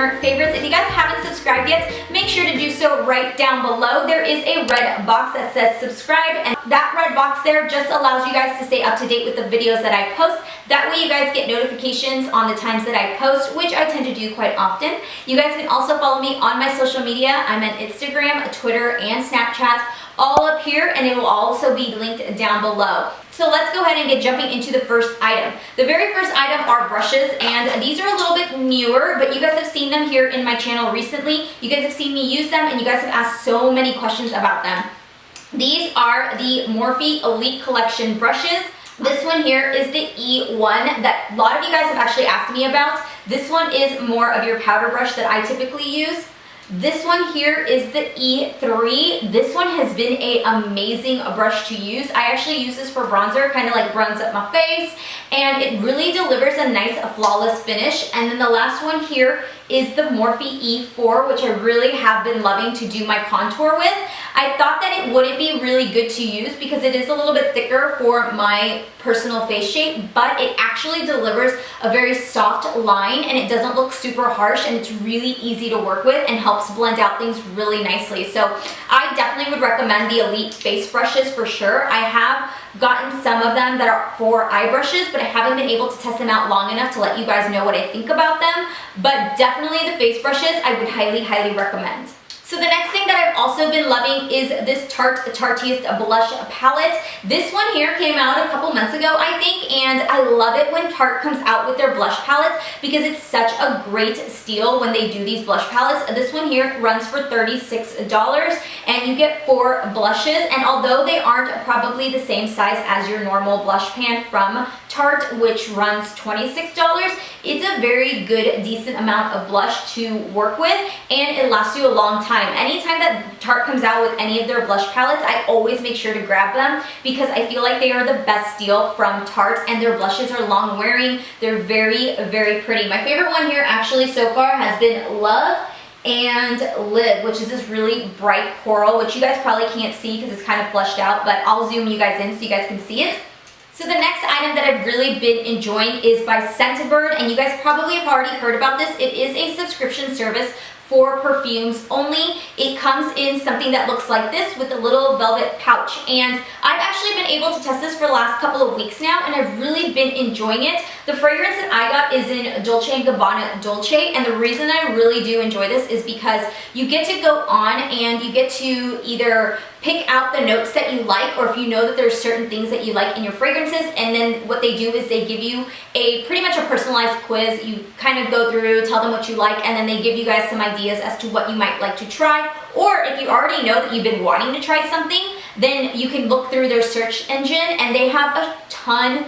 current favorites. If you guys haven't subscribed yet, make sure to do so right down below. There is a red box that says subscribe, and that red box there just allows you guys to stay up to date with the videos that I post. That way you guys get notifications on the times that I post, which I tend to do quite often. You guys can also follow me on my social media. I'm on Instagram, Twitter, and Snapchat, all up here, and it will also be linked down below. So let's go ahead and get jumping into the first item. The very first item are brushes, and these are a little bit newer, but you guys have seen them here in my channel recently. You guys have seen me use them, and you guys have asked so many questions about them. These are the Morphe Elite Collection brushes. This one here is the E1 that a lot of you guys have actually asked me about. This one is more of your powder brush that I typically use. This one here is the E3. This one has been an amazing brush to use. I actually use this for bronzer, kind of like bronze up my face, and it really delivers a nice, flawless finish. And then the last one here is the Morphe E4, which I really have been loving to do my contour with. I thought that it wouldn't be really good to use because it is a little bit thicker for my personal face shape, but it actually delivers a very soft line and it doesn't look super harsh, and it's really easy to work with and helps blend out things really nicely. So I definitely would recommend the Elite face brushes for sure. I have gotten some of them that are for eye brushes, but I haven't been able to test them out long enough to let you guys know what I think about them. But definitely the face brushes I would highly recommend. So the next thing that I've also been loving is this Tarte Tartiest blush palette. This one here came out a couple months ago, I think, and I love it when Tarte comes out with their blush palettes because it's such a great steal when they do these blush palettes. This one here runs for $36, and you get 4 blushes, and although they aren't probably the same size as your normal blush pan from Tarte, which runs $26, it's a very good, decent amount of blush to work with, and it lasts you a long time. Anytime that Tarte comes out with any of their blush palettes, I always make sure to grab them because I feel like they are the best steal from Tarte, and their blushes are long wearing. They're very pretty. My favorite one here actually so far has been Love and Live, which is this really bright coral, which you guys probably can't see because it's kind of flushed out, but I'll zoom you guys in so you guys can see it. So the next item that I've really been enjoying is by ScentBird, and you guys probably have already heard about this. It is a subscription service for perfumes only. It comes in something that looks like this with a little velvet pouch, and I've actually been able to test this for the last couple of weeks now, and I've really been enjoying it. The fragrance that I got is in Dolce & Gabbana Dolce, and the reason I really do enjoy this is because you get to go on and you get to either pick out the notes that you like, or if you know that there's certain things that you like in your fragrances, and then what they do is they give you pretty much a personalized quiz. You kind of go through, tell them what you like, and then they give you guys some ideas as to what you might like to try. Or if you already know that you've been wanting to try something, then you can look through their search engine, and they have a ton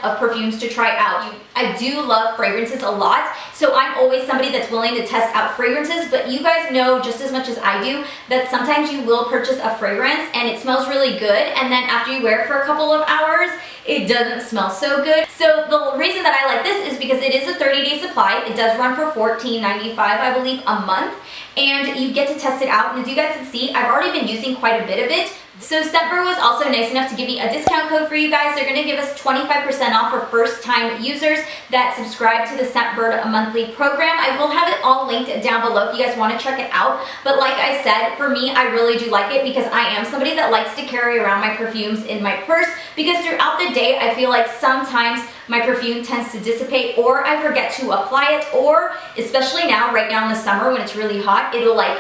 of perfumes to try out. I do love fragrances a lot, so I'm always somebody that's willing to test out fragrances, but you guys know just as much as I do that sometimes you will purchase a fragrance and it smells really good, and then after you wear it for a couple of hours, it doesn't smell so good. So the reason that I like this is because it is a 30-day supply. It does run for $14.95, I believe, a month, and you get to test it out. And as you guys can see, I've already been using quite a bit of it. So ScentBird was also nice enough to give me a discount code for you guys. They're going to give us 25% off for first-time users that subscribe to the ScentBird monthly program. I will have it all linked down below if you guys want to check it out. But like I said, for me, I really do like it because I am somebody that likes to carry around my perfumes in my purse, because throughout the day, I feel like sometimes my perfume tends to dissipate, or I forget to apply it, or especially now, right now in the summer when it's really hot,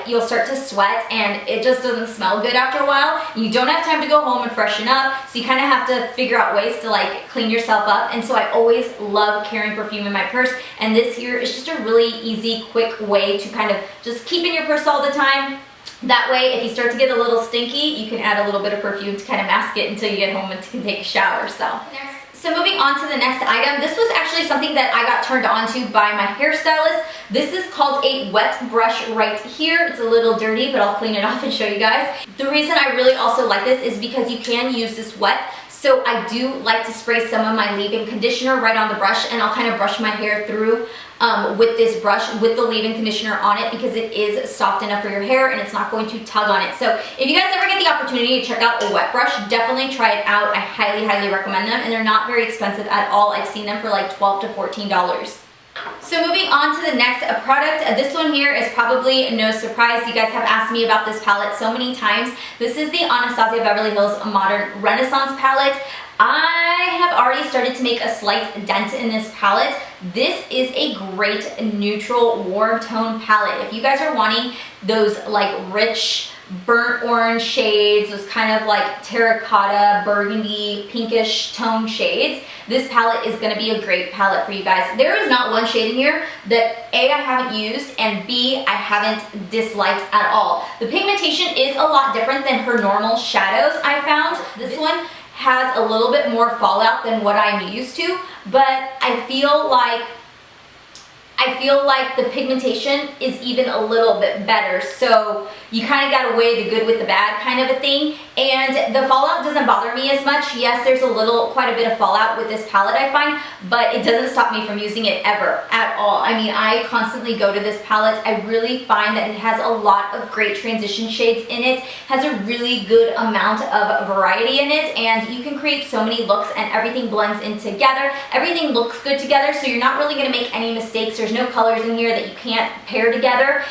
you'll start to sweat and it just doesn't smell good after a while. You don't have time to go home and freshen up, so you kind of have to figure out ways to clean yourself up. And so I always love carrying perfume in my purse, and this here is just a really easy, quick way to kind of just keep in your purse all the time. That way, if you start to get a little stinky, you can add a little bit of perfume to kind of mask it until you get home and can take a shower. So moving on to the next item, this was actually something that I got turned on to by my hairstylist. This is called a wet brush right here. It's a little dirty, but I'll clean it off and show you guys. The reason I really also like this is because you can use this wet. So I do like to spray some of my leave-in conditioner right on the brush, and I'll kind of brush my hair through with this brush with the leave-in conditioner on it, because it is soft enough for your hair and it's not going to tug on it. So if you guys ever get the opportunity to check out a wet brush, definitely try it out. I highly recommend them, and they're not very expensive at all. I've seen them for like $12 to $14. So moving on to the next product, this one here is probably no surprise. You guys have asked me about this palette so many times. This is the Anastasia Beverly Hills Modern Renaissance palette. I have already started to make a slight dent in this palette. This is a great neutral warm tone palette. If you guys are wanting those like rich burnt orange shades, those kind of like terracotta, burgundy, pinkish tone shades, this palette is going to be a great palette for you guys. There is not one shade in here that A, I haven't used, and B, I haven't disliked at all. The pigmentation is a lot different than her normal shadows, I found. This one has a little bit more fallout than what I'm used to, but I feel like the pigmentation is even a little bit better. So you kind of got to weigh the good with the bad kind of a thing. And the fallout doesn't bother me as much. Yes, there's quite a bit of fallout with this palette, I find, but it doesn't stop me from using it ever at all. I mean, I constantly go to this palette. I really find that it has a lot of great transition shades in it, has a really good amount of variety in it, and you can create so many looks and everything blends in together. Everything looks good together, so you're not really going to make any mistakes. There's no colors in here that you can't pair together.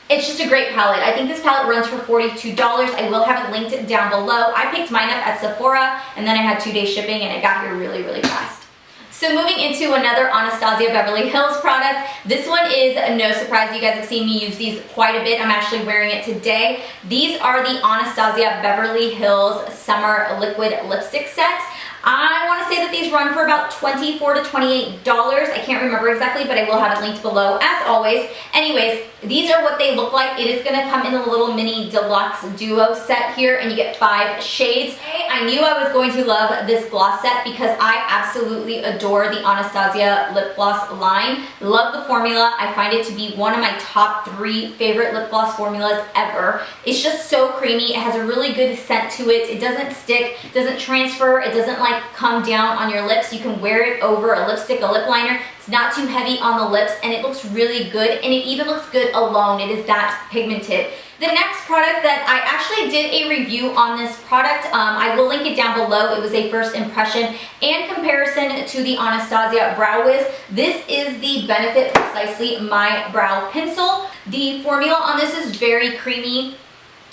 It's just a great palette. I think this palette runs for $42. I will have it linked down below. I picked mine up at Sephora, and then I had 2-day shipping, and it got here really, really fast. So moving into another Anastasia Beverly Hills product. This one is no surprise. You guys have seen me use these quite a bit. I'm actually wearing it today. These are the Anastasia Beverly Hills Summer Liquid Lipstick Set. I want to say that these run for about $24 to $28. I can't remember exactly, but I will have it linked below as always. Anyways, these are what they look like. It is going to come in a little mini deluxe duo set here, and you get 5 shades. I knew I was going to love this gloss set because I absolutely adore the Anastasia lip gloss line. Love the formula. I find it to be one of my top 3 favorite lip gloss formulas ever. It's just so creamy. It has a really good scent to it. It doesn't stick, doesn't transfer, it doesn't like come down on your lips. You can wear it over a lipstick, a lip liner. It's not too heavy on the lips, and it looks really good, and it even looks good alone. It is that pigmented. The next product that I actually did a review on this product, I will link it down below. It was a first impression and comparison to the Anastasia Brow Wiz. This is the Benefit Precisely My Brow Pencil. The formula on this is very creamy,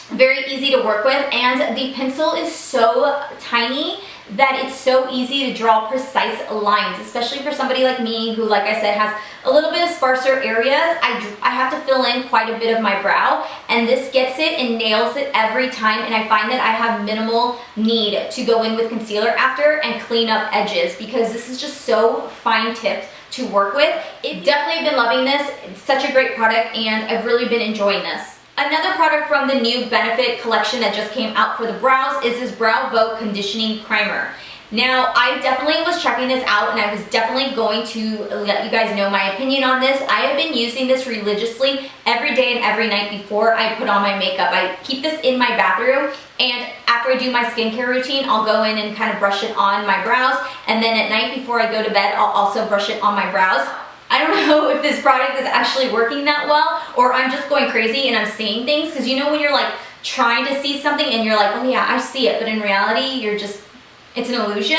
very easy to work with, and the pencil is so tiny that it's so easy to draw precise lines, especially for somebody like me who, like I said, has a little bit of sparser areas. I have to fill in quite a bit of my brow, and this gets it and nails it every time, and I find that I have minimal need to go in with concealer after and clean up edges because this is just so fine-tipped to work with. I've definitely been loving this. It's such a great product, and I've really been enjoying this. Another product from the new Benefit collection that just came out for the brows is this Brow Vogue Conditioning Primer. Now, I definitely was checking this out, and I was definitely going to let you guys know my opinion on this. I have been using this religiously every day and every night before I put on my makeup. I keep this in my bathroom, and after I do my skincare routine, I'll go in and kind of brush it on my brows, and then at night before I go to bed, I'll also brush it on my brows. I don't know if this product is actually working that well, or I'm just going crazy and I'm seeing things, because you know when you're like trying to see something and you're like, oh yeah, I see it, but in reality you're just, it's an illusion.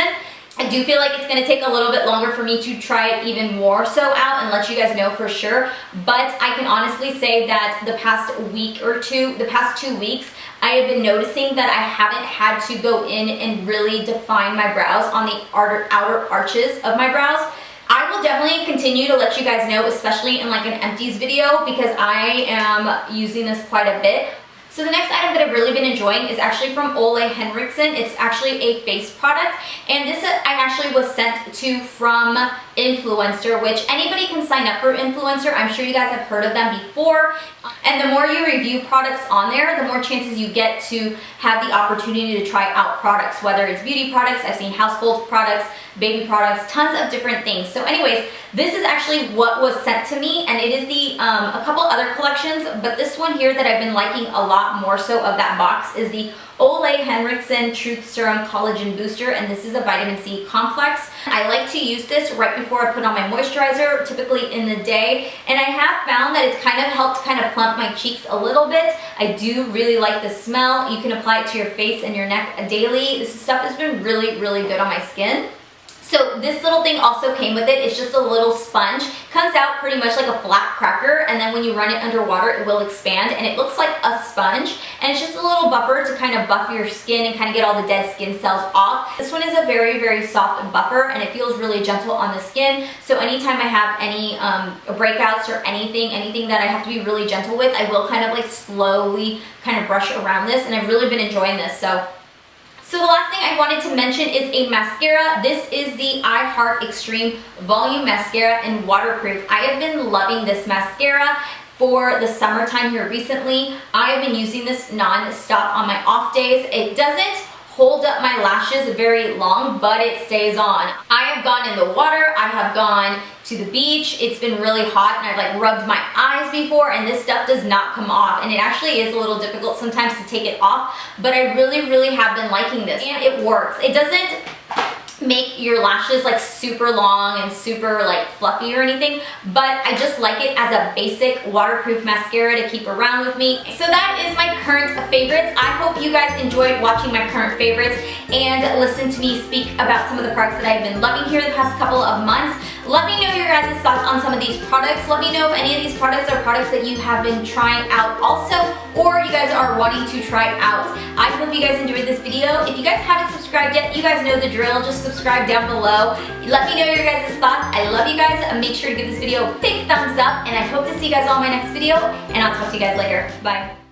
I do feel like it's going to take a little bit longer for me to try it even more so out and let you guys know for sure, but I can honestly say that the past week or two, the past 2 weeks, I have been noticing that I haven't had to go in and really define my brows on the outer arches of my brows. I will definitely continue to let you guys know, especially in like an empties video, because I am using this quite a bit. So the next item that I've really been enjoying is actually from Ole Henriksen. It's actually a face product, and this I actually was sent to from Influencer, which anybody can sign up for Influencer. I'm sure you guys have heard of them before. And the more you review products on there, the more chances you get to have the opportunity to try out products, whether it's beauty products, I've seen household products, baby products, tons of different things. So anyways, this is actually what was sent to me, and it is the a couple other collections, but this one here that I've been liking a lot more so of that box is the Ole Henriksen Truth Serum Collagen Booster, and this is a vitamin C complex. I like to use this right before I put on my moisturizer, typically in the day, and I have found that it's kind of helped kind of plump my cheeks a little bit. I do really like the smell. You can apply it to your face and your neck daily. This stuff has been really, really good on my skin. So this little thing also came with it. It's just a little sponge. Comes out pretty much like a flat cracker, and then when you run it under water, it will expand, and it looks like a sponge. And it's just a little buffer to kind of buff your skin and kind of get all the dead skin cells off. This one is a very, very soft buffer, and it feels really gentle on the skin. So anytime I have any breakouts or anything that I have to be really gentle with, I will kind of like slowly kind of brush around this, and I've really been enjoying this. So the last thing I wanted to mention is a mascara. This is the I Heart Extreme Volume Mascara in Waterproof. I have been loving this mascara for the summertime here recently. I have been using this non-stop on my off days. It doesn't hold up my lashes very long, but it stays on. I have gone in the water, I have gone to the beach, it's been really hot, and I've like rubbed my eyes before, and this stuff does not come off, and it actually is a little difficult sometimes to take it off, but I really have been liking this, and it works. It doesn't make your lashes like super long and super like fluffy or anything, but I just like it as a basic waterproof mascara to keep around with me. So that is my current favorites. I hope you guys enjoyed watching my current favorites and listen to me speak about some of the products that I've been loving here the past couple of months. Let me know your guys' thoughts on some of these products. Let me know if any of these products are products that you have been trying out also, or you guys are wanting to try out. I hope you guys enjoyed this video. If you guys haven't subscribed yet, you guys know the drill. Just subscribe down below. Let me know your guys' thoughts. I love you guys. Make sure to give this video a big thumbs up, and I hope to see you guys all in my next video, and I'll talk to you guys later. Bye.